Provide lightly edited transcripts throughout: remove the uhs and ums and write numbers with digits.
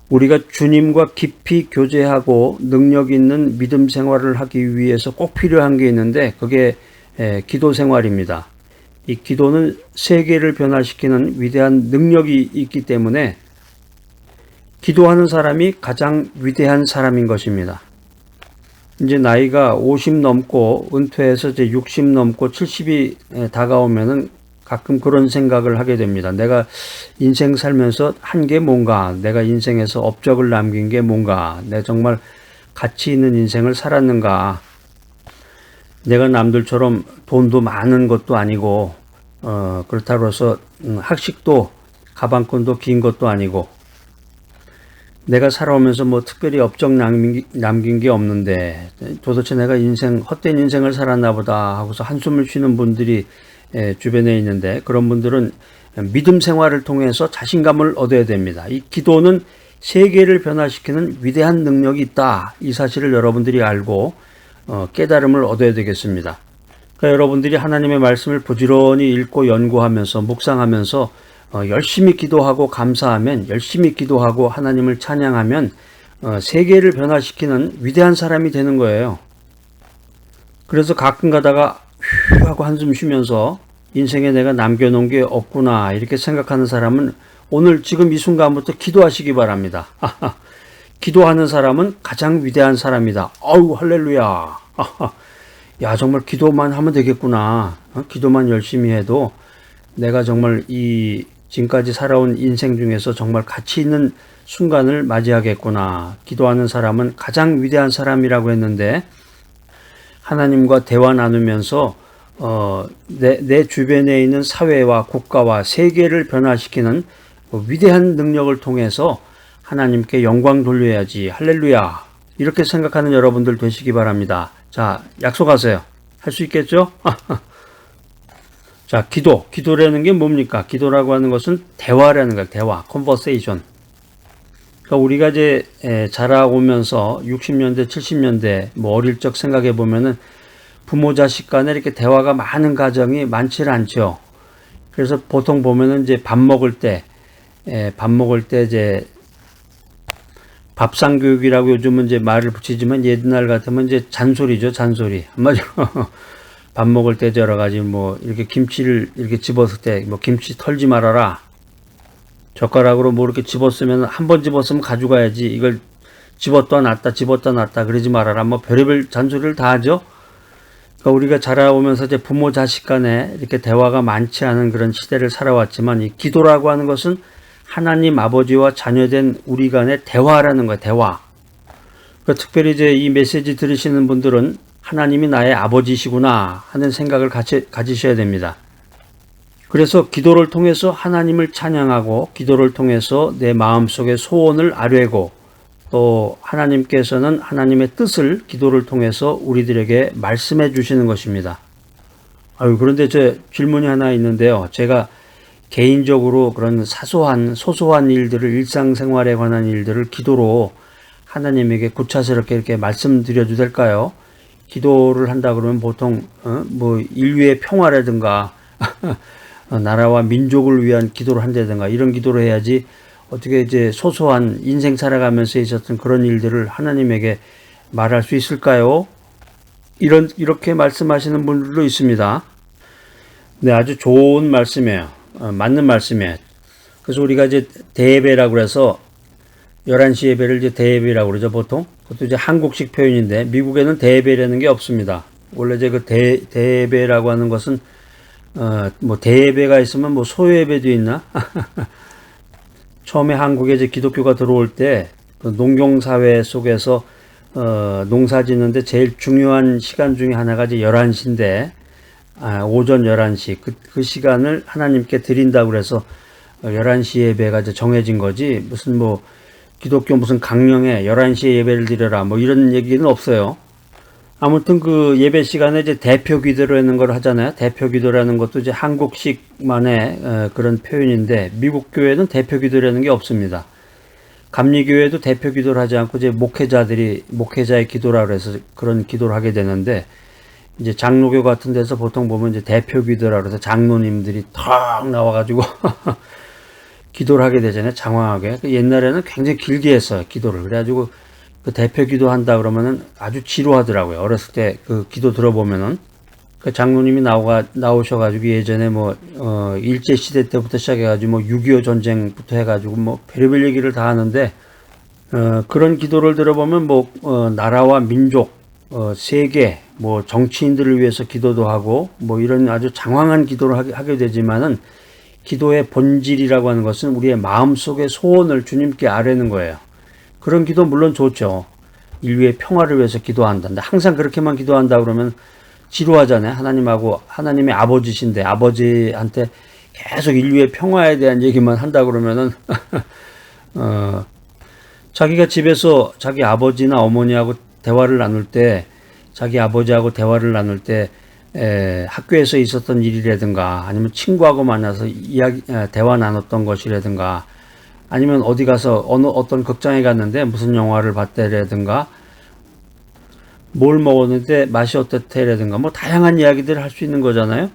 우리가 주님과 깊이 교제하고 능력 있는 믿음 생활을 하기 위해서 꼭 필요한 게 있는데 그게 기도 생활입니다. 이 기도는 세계를 변화시키는 위대한 능력이 있기 때문에 기도하는 사람이 가장 위대한 사람인 것입니다. 이제 나이가 50 넘고 은퇴해서 이제 60 넘고 70이 다가오면은 가끔 그런 생각을 하게 됩니다. 내가 인생 살면서 한 게 뭔가, 내가 인생에서 업적을 남긴 게 뭔가, 내가 정말 가치 있는 인생을 살았는가. 내가 남들처럼 돈도 많은 것도 아니고, 그렇다고 해서 학식도 가방끈도 긴 것도 아니고, 내가 살아오면서 뭐 특별히 업적 남긴 게 없는데 도대체 내가 헛된 인생을 살았나 보다 하고서 한숨을 쉬는 분들이 주변에 있는데, 그런 분들은 믿음 생활을 통해서 자신감을 얻어야 됩니다. 이 기도는 세계를 변화시키는 위대한 능력이 있다. 이 사실을 여러분들이 알고 깨달음을 얻어야 되겠습니다. 그러니까 여러분들이 하나님의 말씀을 부지런히 읽고 연구하면서 묵상하면서 열심히 기도하고 감사하면, 열심히 기도하고 하나님을 찬양하면 세계를 변화시키는 위대한 사람이 되는 거예요. 그래서 가끔 가다가 휴 하고 한숨 쉬면서 인생에 내가 남겨놓은 게 없구나 이렇게 생각하는 사람은 오늘 지금 이 순간부터 기도하시기 바랍니다. 기도하는 사람은 가장 위대한 사람이다. 아우 할렐루야. 야, 정말 기도만 하면 되겠구나. 기도만 열심히 해도 내가 정말 이 지금까지 살아온 인생 중에서 정말 가치 있는 순간을 맞이하겠구나. 기도하는 사람은 가장 위대한 사람이라고 했는데, 하나님과 대화 나누면서 내 주변에 있는 사회와 국가와 세계를 변화시키는 위대한 능력을 통해서 하나님께 영광 돌려야지. 할렐루야. 이렇게 생각하는 여러분들 되시기 바랍니다. 자, 약속하세요. 할 수 있겠죠? 자, 기도라는 게 뭡니까? 기도라고 하는 것은 대화라는 거예요. 대화, conversation. 그러니까 우리가 이제 자라오면서 60년대, 70년대 뭐 어릴 적 생각해 보면은 부모 자식 간에 이렇게 대화가 많은 가정이 많지 않죠. 그래서 보통 보면은 이제 밥 먹을 때 이제 밥상 교육이라고 요즘은 이제 말을 붙이지만 옛날 같으면 이제 잔소리죠, 잔소리. 한마디로 밥 먹을 때 여러 가지 뭐 이렇게 김치를 이렇게 집었을 때 뭐 김치 털지 말아라. 젓가락으로 뭐 이렇게 집었으면 한 번 집었으면 가져가야지. 이걸 집었다 놨다 그러지 말아라. 뭐 별의별 잔소리를 다 하죠. 그러니까 우리가 자라오면서 이제 부모 자식 간에 이렇게 대화가 많지 않은 그런 시대를 살아왔지만, 이 기도라고 하는 것은 하나님 아버지와 자녀된 우리 간의 대화라는 거예요. 대화. 그러니까 특별히 이제 이 메시지 들으시는 분들은 하나님이 나의 아버지시구나 하는 생각을 가지셔야 됩니다. 그래서 기도를 통해서 하나님을 찬양하고, 기도를 통해서 내 마음속의 소원을 아뢰고, 또 하나님께서는 하나님의 뜻을 기도를 통해서 우리들에게 말씀해 주시는 것입니다. 그런데 제 질문이 하나 있는데요. 제가 개인적으로 그런 소소한 일들을, 일상생활에 관한 일들을 기도로 하나님에게 구차스럽게 이렇게 말씀드려도 될까요? 기도를 한다 그러면 보통 뭐 인류의 평화라든가 나라와 민족을 위한 기도를 한다든가 이런 기도를 해야지, 어떻게 이제 소소한 인생 살아가면서 있었던 그런 일들을 하나님에게 말할 수 있을까요? 이렇게 말씀하시는 분들도 있습니다. 네, 아주 좋은 말씀이에요. 맞는 말씀이에요. 그래서 우리가 이제 대예배라고 해서 11시 예배를 이제 대예배라고 그러죠, 보통. 그것도 이제 한국식 표현인데, 미국에는 대예배라는 게 없습니다. 원래 이제 그 대예배라고 하는 것은 뭐 대예배가 있으면 뭐 소예배도 있나? 처음에 한국에 이제 기독교가 들어올 때 그 농경사회 속에서 농사 짓는데 제일 중요한 시간 중에 하나가 이제 11시인데, 오전 11시 그 시간을 하나님께 드린다고 그래서 11시 예배가 이제 정해진 거지, 무슨 뭐 기독교 무슨 강령에 11시에 예배를 드려라 뭐 이런 얘기는 없어요. 아무튼 그 예배 시간에 이제 대표 기도라는 걸 하잖아요. 대표 기도라는 것도 이제 한국식만의 그런 표현인데, 미국 교회는 대표 기도라는 게 없습니다. 감리교회도 대표 기도를 하지 않고 이제 목회자의 기도라 그래서 그런 기도를 하게 되는데, 이제 장로교 같은 데서 보통 보면 이제 대표 기도라 그래서 장로님들이 탁 나와가지고 기도를 하게 되잖아요. 장황하게. 옛날에는 굉장히 길게 했어요. 기도를. 그래가지고 그 대표 기도 한다 그러면은 아주 지루하더라고요. 어렸을 때 그 기도 들어보면은. 그 장로님이 나오셔가지고 예전에 일제시대 때부터 시작해가지고 6.25 전쟁부터 해가지고 별의별 얘기를 다 하는데, 그런 기도를 들어보면 나라와 민족, 세계, 정치인들을 위해서 기도도 하고, 이런 아주 장황한 기도를 하게 되지만은, 기도의 본질이라고 하는 것은 우리의 마음속의 소원을 주님께 아뢰는 거예요. 그런 기도 물론 좋죠. 인류의 평화를 위해서 기도한다. 근데 항상 그렇게만 기도한다 그러면 지루하잖아요. 하나님의 아버지신데 아버지한테 계속 인류의 평화에 대한 얘기만 한다 그러면은 자기가 집에서 자기 아버지나 어머니하고 대화를 나눌 때, 자기 아버지하고 대화를 나눌 때 학교에서 있었던 일이라든가 아니면 친구하고 만나서 대화 나눴던 것이라든가 아니면 어디 가서 어떤 극장에 갔는데 무슨 영화를 봤대라든가 뭘 먹었는데 맛이 어떻대라든가 다양한 이야기들을 할 수 있는 거잖아요.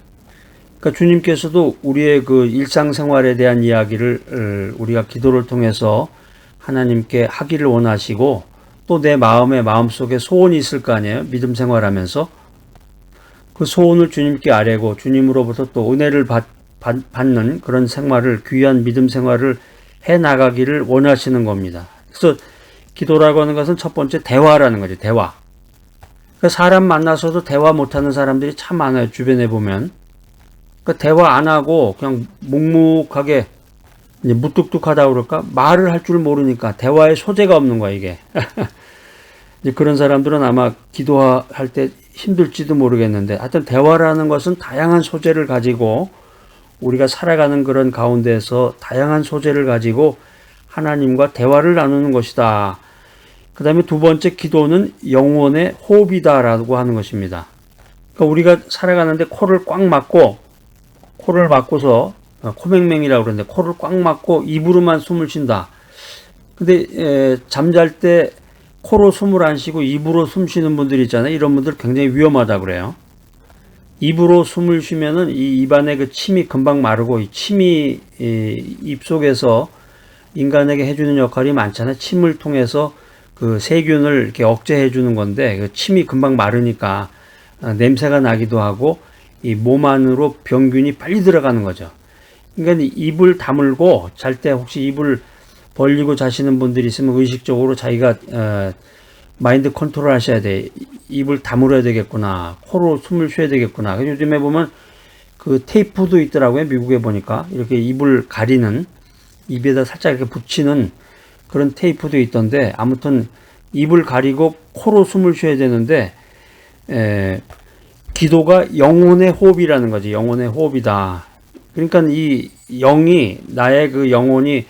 그러니까 주님께서도 우리의 그 일상생활에 대한 이야기를 우리가 기도를 통해서 하나님께 하기를 원하시고, 또 내 마음속에 소원이 있을 거 아니에요. 믿음 생활하면서 그 소원을 주님께 아뢰고 주님으로부터 또 은혜를 받는 그런 생활을, 귀한 믿음 생활을 해 나가기를 원하시는 겁니다. 그래서 기도라고 하는 것은 첫 번째 대화라는 거죠. 대화. 그러니까 사람 만나서도 대화 못하는 사람들이 참 많아요. 주변에 보면. 그러니까 대화 안 하고 그냥 묵묵하게 이제 무뚝뚝하다 그럴까? 말을 할 줄 모르니까 대화의 소재가 없는 거야, 이게. 이제 그런 사람들은 아마 기도할 때 힘들지도 모르겠는데, 하여튼 대화라는 것은 다양한 소재를 가지고 우리가 살아가는 그런 가운데서 다양한 소재를 가지고 하나님과 대화를 나누는 것이다. 그 다음에 두 번째, 기도는 영혼의 호흡이다라고 하는 것입니다. 그러니까 우리가 살아가는데 코를 막고서 코맹맹이라고 그러는데 코를 꽉 막고 입으로만 숨을 쉰다. 근데 잠잘 때 코로 숨을 안 쉬고 입으로 숨 쉬는 분들 있잖아요. 이런 분들 굉장히 위험하다 그래요. 입으로 숨을 쉬면은 이 입안에 그 침이 금방 마르고, 이 침이 입속에서 인간에게 해주는 역할이 많잖아요. 침을 통해서 그 세균을 이렇게 억제해 주는 건데, 그 침이 금방 마르니까 냄새가 나기도 하고 이 몸 안으로 병균이 빨리 들어가는 거죠. 그러니까 입을 다물고 잘 때 혹시 입을 벌리고 자시는 분들이 있으면 의식적으로 자기가 마인드 컨트롤 하셔야 돼. 입을 다물어야 되겠구나. 코로 숨을 쉬어야 되겠구나. 요즘에 보면 그 테이프도 있더라고요. 미국에 보니까 이렇게 입을 가리는, 입에다 살짝 이렇게 붙이는 그런 테이프도 있던데, 아무튼 입을 가리고 코로 숨을 쉬어야 되는데, 기도가 영혼의 호흡이라는 거지. 영혼의 호흡이다. 그러니까 이 나의 그 영혼이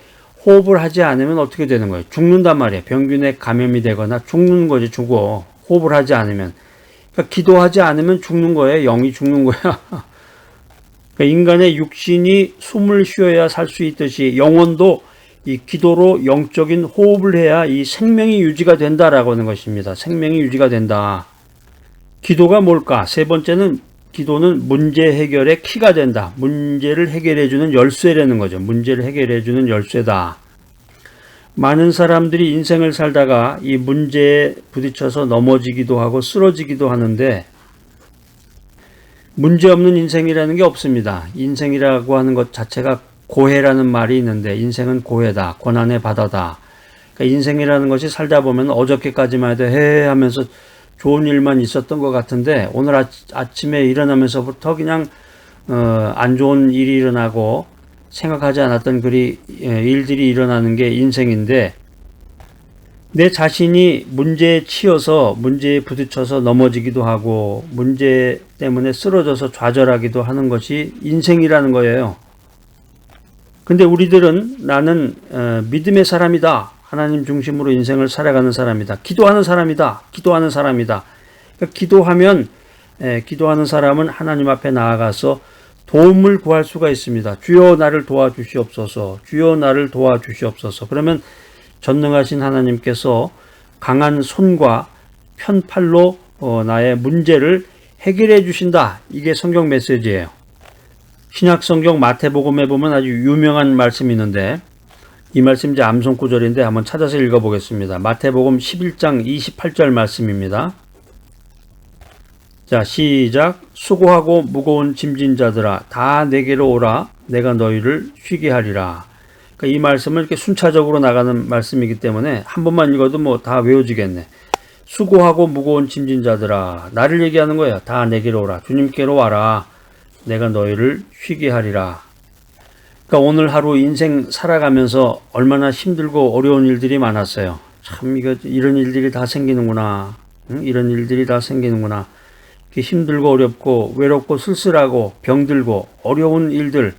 호흡을 하지 않으면 어떻게 되는 거예요? 죽는단 말이에요. 병균에 감염이 되거나 죽는 거지, 죽어. 호흡을 하지 않으면. 그러니까 기도하지 않으면 죽는 거예요. 영이 죽는 거야. 그러니까 인간의 육신이 숨을 쉬어야 살 수 있듯이 영혼도 이 기도로 영적인 호흡을 해야 이 생명이 유지가 된다라고 하는 것입니다. 생명이 유지가 된다. 기도가 뭘까? 세 번째는, 기도는 문제 해결의 키가 된다. 문제를 해결해주는 열쇠라는 거죠. 문제를 해결해주는 열쇠다. 많은 사람들이 인생을 살다가 이 문제에 부딪혀서 넘어지기도 하고 쓰러지기도 하는데, 문제 없는 인생이라는 게 없습니다. 인생이라고 하는 것 자체가 고해라는 말이 있는데, 인생은 고해다. 고난의 바다다. 그러니까 인생이라는 것이 살다 보면 어저께까지만 해도 하면서 좋은 일만 있었던 것 같은데, 오늘 아침에 일어나면서부터 그냥 안 좋은 일이 일어나고 생각하지 않았던 일들이 일어나는 게 인생인데, 내 자신이 문제에 치여서 문제에 부딪혀서 넘어지기도 하고 문제 때문에 쓰러져서 좌절하기도 하는 것이 인생이라는 거예요. 근데 우리들은 나는 믿음의 사람이다. 하나님 중심으로 인생을 살아가는 사람이다. 기도하는 사람이다. 그러니까 기도하는 사람은 하나님 앞에 나아가서 도움을 구할 수가 있습니다. 주여 나를 도와주시옵소서. 주여 나를 도와주시옵소서. 그러면 전능하신 하나님께서 강한 손과 편팔로 나의 문제를 해결해 주신다. 이게 성경 메시지예요. 신약 성경 마태복음에 보면 아주 유명한 말씀이 있는데, 이 말씀 이제 암송 구절인데 한번 찾아서 읽어보겠습니다. 마태복음 11장 28절 말씀입니다. 자, 시작. 수고하고 무거운 짐진 자들아 다 내게로 오라. 내가 너희를 쉬게 하리라. 그러니까 이 말씀은 이렇게 순차적으로 나가는 말씀이기 때문에 한 번만 읽어도 뭐 다 외워지겠네. 수고하고 무거운 짐진 자들아, 나를 얘기하는 거예요. 다 내게로 오라. 주님께로 와라. 내가 너희를 쉬게 하리라. 그러니까 오늘 하루 인생 살아가면서 얼마나 힘들고 어려운 일들이 많았어요. 참 이런 일들이 다 생기는구나. 이런 일들이 다 생기는구나. 이렇게 힘들고 어렵고 외롭고 쓸쓸하고 병들고 어려운 일들.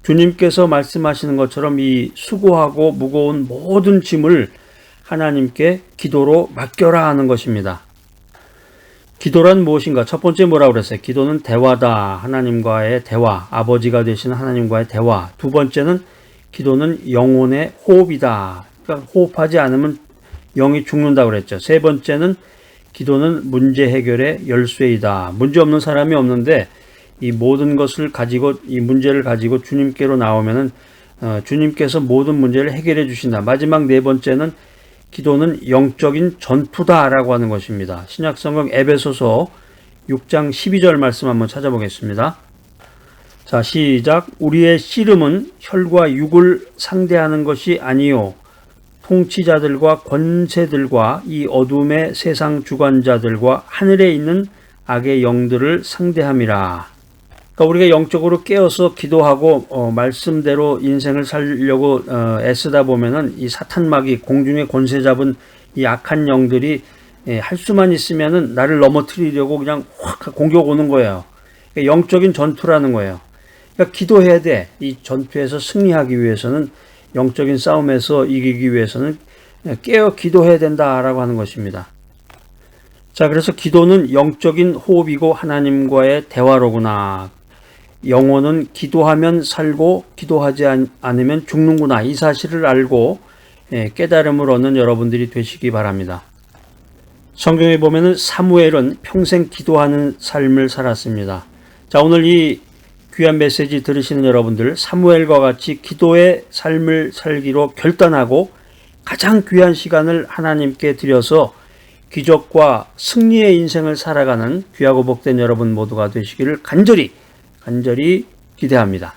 주님께서 말씀하시는 것처럼 이 수고하고 무거운 모든 짐을 하나님께 기도로 맡겨라 하는 것입니다. 기도란 무엇인가? 첫 번째 뭐라고 그랬어요? 기도는 대화다. 하나님과의 대화. 아버지가 되시는 하나님과의 대화. 두 번째는 기도는 영혼의 호흡이다. 그러니까 호흡하지 않으면 영이 죽는다고 그랬죠. 세 번째는 기도는 문제 해결의 열쇠이다. 문제 없는 사람이 없는데 이 모든 것을 가지고 이 문제를 가지고 주님께로 나오면은 주님께서 모든 문제를 해결해 주신다. 마지막 네 번째는 기도는 영적인 전투다라고 하는 것입니다. 신약성경 에베소서 6장 12절 말씀 한번 찾아보겠습니다. 자, 시작. 우리의 씨름은 혈과 육을 상대하는 것이 아니요 통치자들과 권세들과 이 어둠의 세상 주관자들과 하늘에 있는 악의 영들을 상대함이라. 그러니까 우리가 영적으로 깨어서 기도하고 말씀대로 인생을 살려고 애쓰다 보면은 이 사탄마귀 공중의 권세 잡은 이 악한 영들이 할 수만 있으면은 나를 넘어뜨리려고 그냥 확 공격 오는 거예요. 그러니까 영적인 전투라는 거예요. 그러니까 기도해야 돼. 이 전투에서 승리하기 위해서는 영적인 싸움에서 이기기 위해서는 깨어 기도해야 된다라고 하는 것입니다. 자, 그래서 기도는 영적인 호흡이고 하나님과의 대화로구나. 영혼은 기도하면 살고 기도하지 않으면 죽는구나. 이 사실을 알고 깨달음을 얻는 여러분들이 되시기 바랍니다. 성경에 보면은 사무엘은 평생 기도하는 삶을 살았습니다. 자, 오늘 이 귀한 메시지 들으시는 여러분들, 사무엘과 같이 기도의 삶을 살기로 결단하고 가장 귀한 시간을 하나님께 드려서 기적과 승리의 인생을 살아가는 귀하고 복된 여러분 모두가 되시기를 간절히 기대합니다.